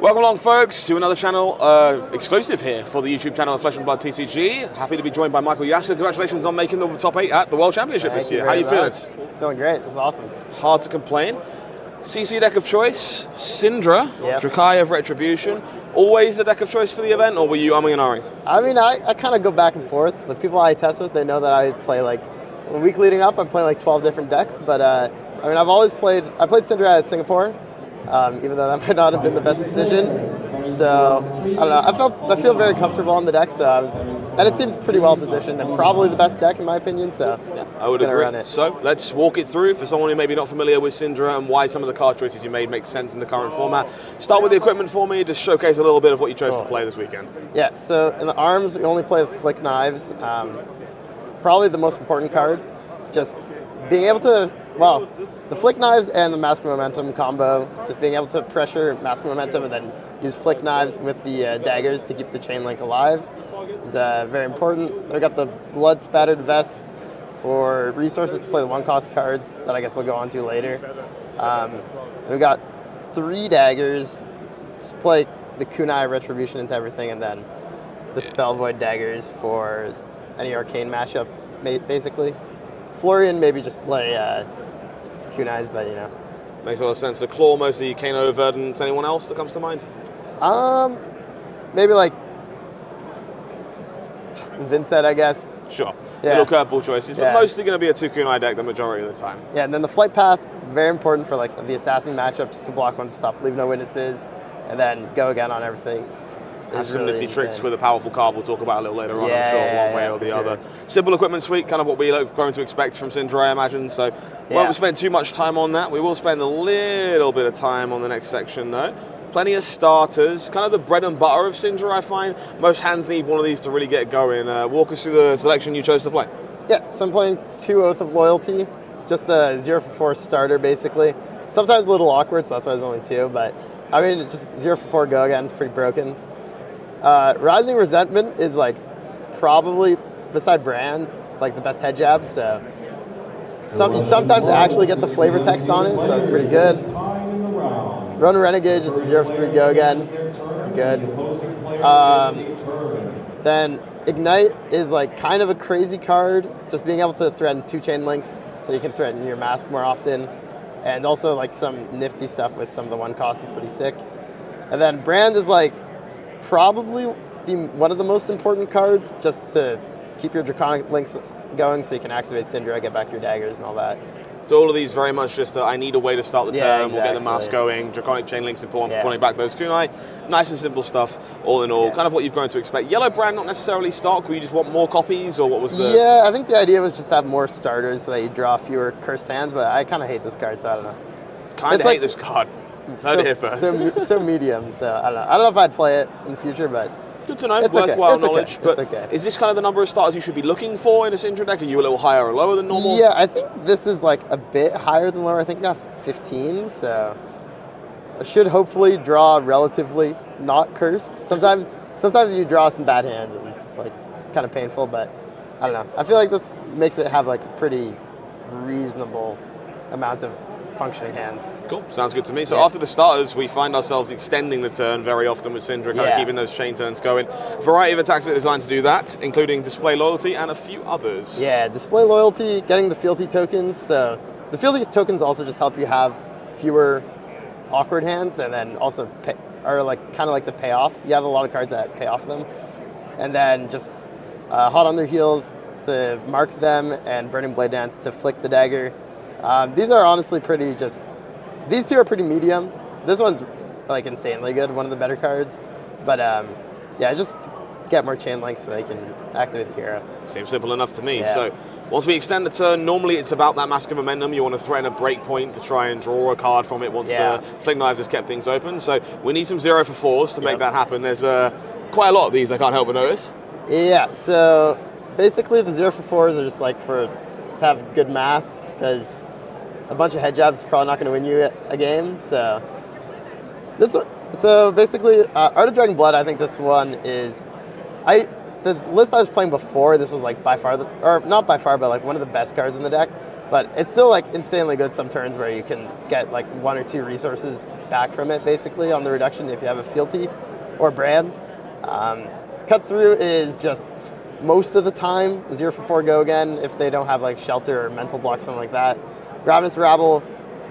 Welcome along, folks, to another channel exclusive here for the YouTube channel of Flesh and Blood TCG. Happy to be joined by Michael Jaszczur. Congratulations on making the top 8 at the World Championship this year. How are you feeling? Feeling great. This is awesome. Hard to complain. CC deck of choice, Cindra, Drakai of Retribution. Always the deck of choice for the event, or were you umming and ahhing? I mean, I kind of go back and forth. The people I test with, they know that I play like, the week leading up, I'm playing like 12 different decks. But I mean, I played Cindra at Singapore, even though that might not have been the best decision. So I don't know. I feel very comfortable on the deck. So and it seems pretty well positioned and probably the best deck in my opinion. So yeah, I would agree. Run it. So let's walk it through for someone who may be not familiar with Cindra and why some of the card choices you made make sense in the current format. Start with the equipment for me. Just showcase a little bit of what you chose to play this weekend. Yeah. So in the arms, we only play with Flick Knives. It's probably the most important card. Just being able to, the Flick Knives and the Mask Momentum combo, just being able to pressure Mask Momentum and then use Flick Knives with the daggers to keep the chain link alive is very important. I got the Blood Spattered Vest for resources to play the 1-cost cards that I guess we'll go on to later. We got 3 daggers, just play the Kunai Retribution into everything, and then the Spell Void daggers for any arcane matchup, basically. Florian maybe just play Kunais, but you know. Makes a lot of sense. So Claw, mostly Kano, Verdant. Anyone else that comes to mind? Maybe like Vincent, I guess. Sure. Yeah. Little curveball choices, but mostly going to be a 2 Kunai deck the majority of the time. Yeah, and then the Flight Path, very important for like the Assassin matchup, just to block one to stop, leave no witnesses, and then go again on everything. Has some nifty tricks with a powerful card we'll talk about a little later on, I'm sure, one way or the other. Simple equipment suite, kind of what we're going to expect from Cindra, I imagine. So won't spend too much time on that. We will spend a little bit of time on the next section, though. Plenty of starters, kind of the bread and butter of Cindra, I find. Most hands need one of these to really get going. Walk us through the selection you chose to play. Yeah, so I'm playing 2 Oath of Loyalty, just a 0-for-4 starter, basically. Sometimes a little awkward, so that's why there's only 2, but I mean, just 0-for-4 go again, it's pretty broken. Rising Resentment is like probably, beside Brand, like the best head jab, so you sometimes actually get the flavor text on it, so it's pretty good. Run Renegade, just 0-for-3 go again, good. Then Ignite is like kind of a crazy card, just being able to threaten 2 chain links, so you can threaten your mask more often, and also like some nifty stuff with some of the 1-cost is pretty sick. And then Brand is like probably one of the most important cards, just to keep your Draconic links going so you can activate Cindra, get back your daggers and all that. So all of these very much just I need a way to start the turn, exactly. We'll get the mask going, Draconic Chain Link's important for pulling back those kunai. Nice and simple stuff, all in all. Kind of what you've grown to expect. Yellow Brand not necessarily stock, were you just want more copies, or what was the... Yeah, I think the idea was just to have more starters so that you draw fewer cursed hands, but I kind of hate this card, so I don't know. Kind of hate this card. Heard it here first. So medium, so I don't know. I don't know if I'd play it in the future, but... Good to know, it's worthwhile knowledge. But is this kind of the number of starters you should be looking for in a Cindra deck? Are you a little higher or lower than normal? Yeah, I think this is like a bit higher than lower. I think I have 15, so I should hopefully draw relatively not cursed. Sometimes you draw some bad hands and it's like kind of painful, but I don't know. I feel like this makes it have like a pretty reasonable amount of functioning hands. Cool, sounds good to me. So after the starters, we find ourselves extending the turn very often with Cindra, kind of keeping those chain turns going. Variety of attacks are designed to do that, including Display Loyalty and a few others. Yeah, Display Loyalty, getting the fealty tokens. So the fealty tokens also just help you have fewer awkward hands, and then also are like kind of like the payoff. You have a lot of cards that pay off them, and then just Hot on Their Heels to mark them, and Burning Blade Dance to flick the dagger. These are honestly these 2 are pretty medium. This one's like insanely good, one of the better cards. But just get more chain links so they can activate the hero. Seems simple enough to me. Yeah. So once we extend the turn, normally it's about that Mask of Momentum. You want to threaten a break point to try and draw a card from it once the Flick Knives has kept things open. So we need some 0-for-4s to make that happen. There's quite a lot of these, I can't help but notice. Yeah, so basically the 0-for-4s are just like to have good math, because a bunch of head jabs is probably not going to win you a game. So basically, Art of Dragon Blood, I think this one is, the list I was playing before, this was like by far, or not by far, but like one of the best cards in the deck. But it's still like insanely good some turns where you can get like 1 or 2 resources back from it basically on the reduction if you have a fealty or brand. Cut through is just most of the time 0 for 4 go again if they don't have like shelter or mental block, something like that. Ravenous Rabble,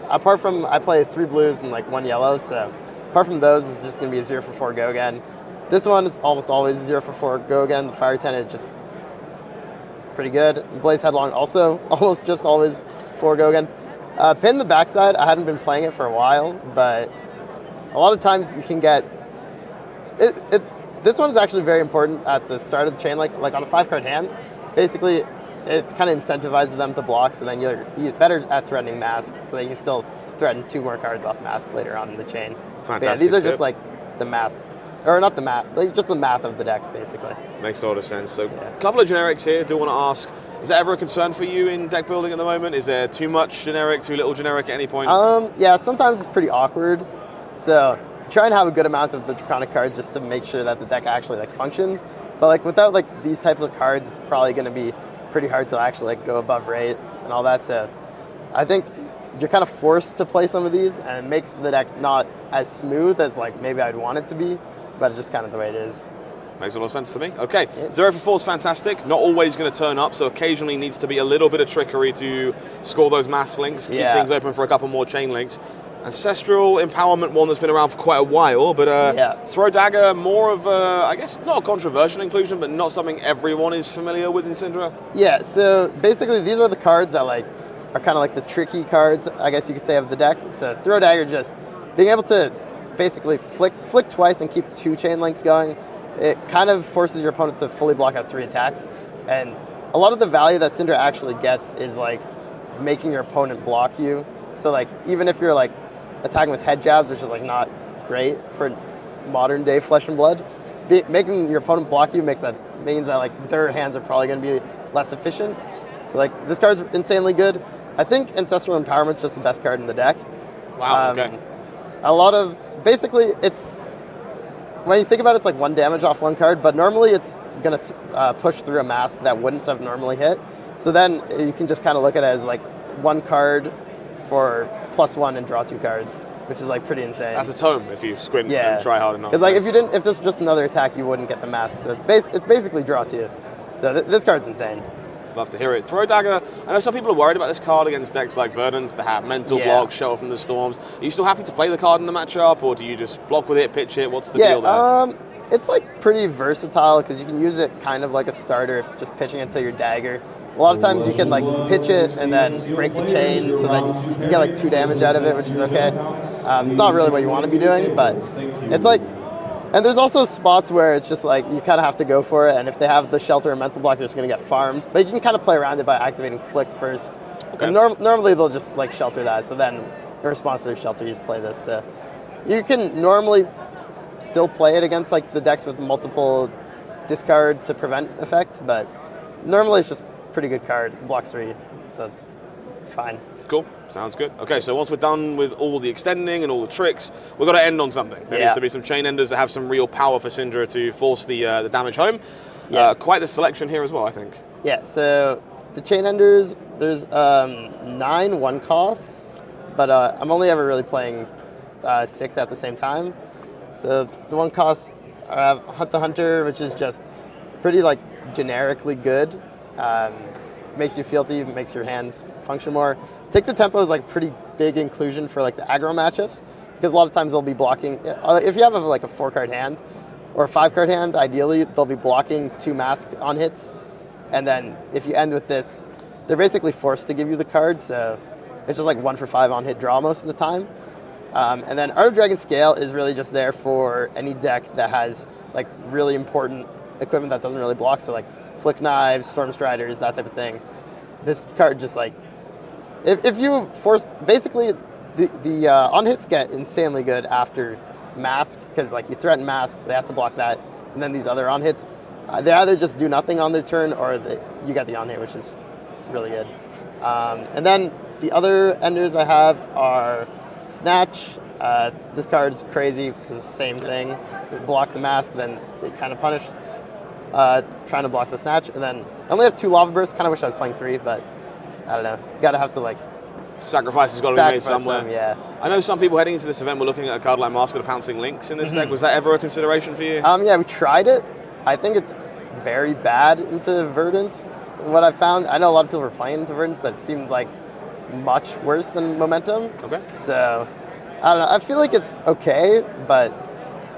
apart from I play 3 blues and like 1 yellow, so apart from those it's just going to be a 0 for 4 go again. This one is almost always 0 for 4 go again. The Fire Tenant is just pretty good. Blaze Headlong also almost just always 4 go again. Pin the backside, I hadn't been playing it for a while, but a lot of times you can get this one is actually very important at the start of the chain, like on a 5-card hand. Basically, it kind of incentivizes them to block, so then you're better at threatening Mask, so that you can still threaten 2 more cards off Mask later on in the chain. Fantastic. Yeah, these are just like the Mask, or not the math, like just the math of the deck, basically. Makes a lot of sense. So a couple of generics here. Do want to ask, is that ever a concern for you in deck building at the moment? Is there too much generic, too little generic at any point? Yeah, sometimes it's pretty awkward. So try and have a good amount of the Draconic cards just to make sure that the deck actually like functions. But like without like these types of cards, it's probably going to be pretty hard to actually like go above rate and all that. So I think you're kind of forced to play some of these, and it makes the deck not as smooth as like maybe I'd want it to be, but it's just kind of the way it is. Makes a lot of sense to me. Okay, 0 for 4 is fantastic. Not always going to turn up, so occasionally needs to be a little bit of trickery to score those mass links, keep things open for a couple more chain links. Ancestral Empowerment, one that's been around for quite a while, but Throw Dagger, more of a, I guess, not a controversial inclusion, but not something everyone is familiar with in Cindra. Yeah, so basically these are the cards that like are kind of like the tricky cards, I guess you could say, of the deck. So Throw Dagger, just being able to basically flick twice and keep 2 chain links going, it kind of forces your opponent to fully block out 3 attacks. And a lot of the value that Cindra actually gets is like making your opponent block you. So like even if you're like attacking with head jabs, which is like not great for modern day Flesh and Blood, making your opponent block you means that like their hands are probably going to be less efficient. So like this card's insanely good. I think Ancestral Empowerment's just the best card in the deck. Wow. Okay. A lot of basically it's, when you think about it, it's like 1 damage off 1 card, but normally it's going to push through a mask that wouldn't have normally hit. So then you can just kind of look at it as like 1 card for +1 and draw 2 cards, which is like pretty insane. That's a tome if you squint and try hard enough. Because like if this was just another attack, you wouldn't get the mask. So it's basically draw 2. So this card's insane. Love to hear it. Throw Dagger, I know some people are worried about this card against decks like Verdant's that have mental block, Shelter from the Storms. Are you still happy to play the card in the matchup, or do you just block with it, pitch it? What's the deal there? It's like pretty versatile because you can use it kind of like a starter if just pitching it to your dagger. A lot of times you can like pitch it and then break the chain, so then you get like 2 damage out of it, which is okay. It's not really what you want to be doing, but it's like, and there's also spots where it's just like you kind of have to go for it, and if they have the shelter or mental block, you're just going to get farmed. But you can kind of play around it by activating Flick first. Okay. And normally they'll just like shelter that, so then in response to their shelter, you just play this. So you can normally still play it against like the decks with multiple discard to prevent effects, but normally it's just pretty good card, blocks 3, so it's fine. It's cool. Sounds good. Okay, so once we're done with all the extending and all the tricks, we've got to end on something. There needs to be some chain enders that have some real power for Cindra to force the damage home. Quite the selection here as well, I think. Yeah, so the chain enders, there's 9 1 costs, but I'm only ever really playing 6 at the same time. So the 1 costs, I have Hunt the Hunter, which is just pretty like generically good. Makes you fealty, makes your hands function more. Take the Tempo is like pretty big inclusion for like the aggro matchups, because a lot of times they'll be blocking. If you have like a 4-card hand or a 5-card hand, ideally they'll be blocking 2 mask on hits, and then if you end with this, they're basically forced to give you the card. So it's just like 1 for 5 on hit draw most of the time. And then Art of Dragon Scale is really just there for any deck that has like really important equipment that doesn't really block. So like Flick Knives, Storm Striders, that type of thing. This card just like, if you force, basically the on hits get insanely good after Mask, because like you threaten Masks, they have to block that, and then these other on hits, they either just do nothing on their turn or you get the on hit, which is really good. And then the other enders I have are Snatch. This card's crazy because it's the same thing. They block the Mask, then they kind of punish trying to block the Snatch. And then I only have 2 Lava Bursts. Kind of wish I was playing 3, but I don't know. Gotta have to like sacrifice has got to be made somewhere. Some, yeah. I know some people heading into this event were looking at a card like Mask of the Pouncing Lynx in this deck. Was that ever a consideration for you? Yeah, we tried it. I think it's very bad into Verdance. What I found, I know a lot of people were playing into Verdance, but it seems like much worse than Momentum. Okay. So I don't know. I feel like it's okay, but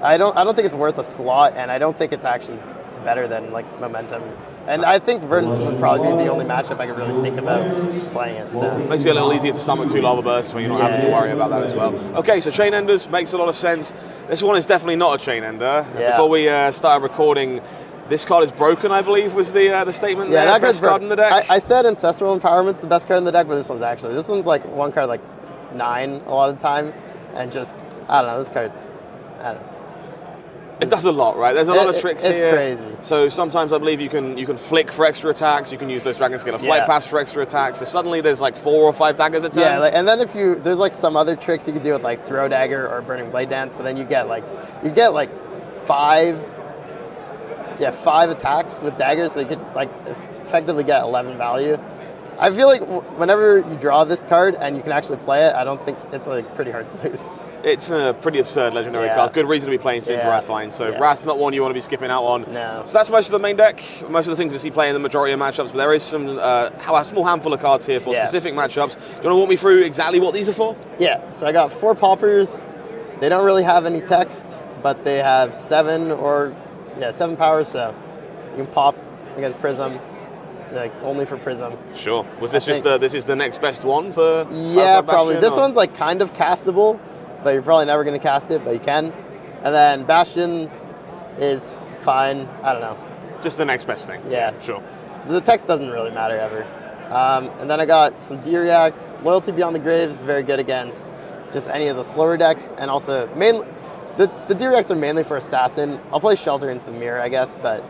I don't think it's worth a slot, and I don't think it's actually better than like Momentum. And I think Verdance would probably be the only matchup I could really think about playing it. So makes it a little easier to stomach 2 Lava Bursts when you're not having to worry about that as well. Okay, so Chain Enders makes a lot of sense. This one is definitely not a Chain Ender. Yeah. Before we started recording, this card is broken, I believe, was the statement. Yeah, there. that Best card in the deck. I said Ancestral Empowerment's the best card in the deck, but this one's like one card like 9 a lot of the time, and just I don't know, this card, I don't know. It does a lot, right? There's a lot of tricks here. It's crazy. So sometimes I believe you can flick for extra attacks. You can use those Dragon Scalar Flight Paths for extra attacks. So suddenly there's like 4 or 5 daggers a turn. Yeah, and then there's like some other tricks you could do with like Throw Dagger or Burning Blade Dance. So then you get like 5 attacks with daggers. So you could like effectively get 11 value. I feel like whenever you draw this card and you can actually play it, I don't think it's like pretty hard to lose. It's a pretty absurd legendary card. Good reason to be playing Cindra, I find. So Wrath, not one you want to be skipping out on. No. So that's most of the main deck. Most of the things you see play in the majority of matchups, but there is some a small handful of cards here for specific matchups. Do you want to walk me through exactly what these are for? Yeah. So I got 4 Paupers. They don't really have any text, but they have 7 power. So you can pop against Prism. Like only for Prism. Sure. Was this this is the next best one for? Yeah, probably. This one's like kind of castable, but you're probably never going to cast it, but you can. And then Bastion is fine. I don't know. Just the next best thing. Yeah. Sure. The text doesn't really matter ever. And then I got some D-Reacts. Loyalty Beyond the Graves, very good against just any of the slower decks, and also mainly the D-Reacts are mainly for Assassin. I'll play Shelter into the Mirror, I guess, but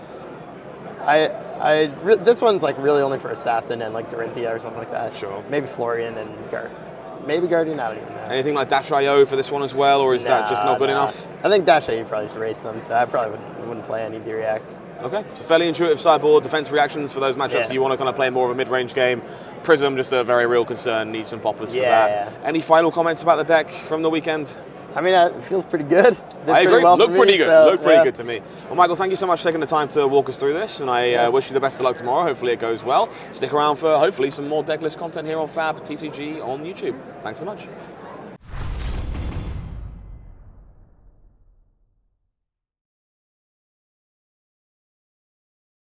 this one's like really only for Assassin and like Dorinthia or something like that. Sure. Maybe Florian and maybe Guardian, I don't even know. Anything like Dash.io for this one as well, or is that just not good enough? I think Dash.io you probably just erase them, so I probably wouldn't play any D-Reacts. Okay, so fairly intuitive sideboard, defense reactions for those matchups. You want to kind of play more of a mid-range game. Prism, just a very real concern, need some poppers for that. Yeah. Any final comments about the deck from the weekend? I mean, it feels pretty good. I agree. Looked pretty good. Looked pretty good to me. Well, Michael, thank you so much for taking the time to walk us through this, and I wish you the best of luck tomorrow. Hopefully it goes well. Stick around for hopefully some more decklist content here on Fab TCG on YouTube. Thanks so much. Thanks.